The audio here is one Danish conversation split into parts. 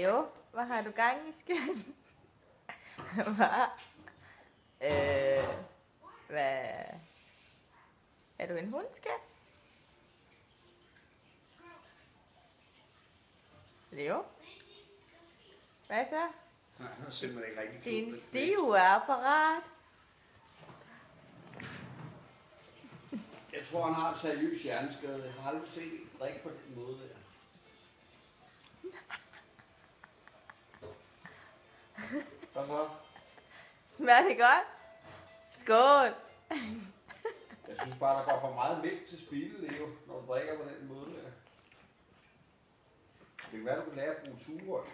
Leo, hvad har du gang i, skøn? Hvad? Hvad? Er du en hund, skat? Leo? Hvad så? Nej, han er simpelthen ikke rigtig Din klog. stive er parat. Jeg tror, han har en seriøs hjerneskade. Jeg har aldrig set en drikke på den måde der. Hvad så? Smager det godt? Skål! Jeg synes bare, der går for meget mælk til spilde, Leo, når du drikker på den måde der. Det kan være, du kan lære at bruge sugerør.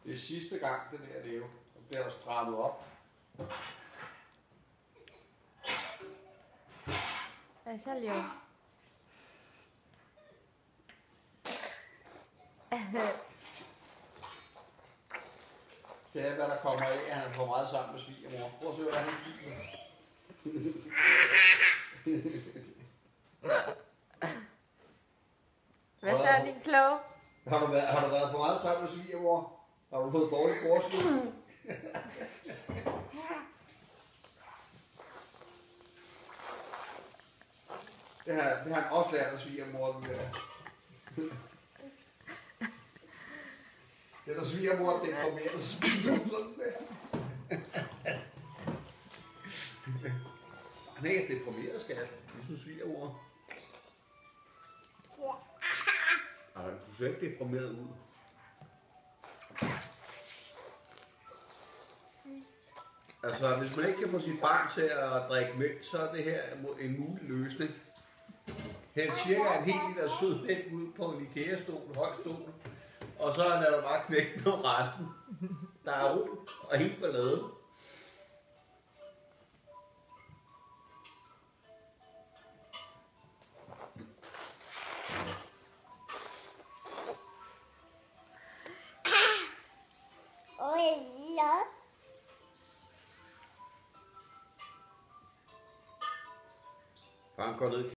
Det er sidste gang, det der, Leo. Så bliver der strammet op. Hvad så, Leo? Det er, hvad der kommer af, at han får meget sammen med svigermor. Prøv at se, hvad han giver. Hvad så, din klog? Har du været for meget sammen med svigermor? Har du fået dårlig forskud? Det har han også lært af svigermor. Det er der svigermor, det kommer mere, så spiser hun sådan der. Han er ikke deprimeret, skat. Ligesom svigermor. Nej, du ser ikke deprimeret ud. Altså, hvis man ikke kan få sit barn til at drikke mælk, så er det her en mulig løsning. Hæld cirka en hel liter sød mælk ud på en IKEA-stol, høj stol, og så lader du bare knække på resten. Der er ro og helt ballade. Faren går ned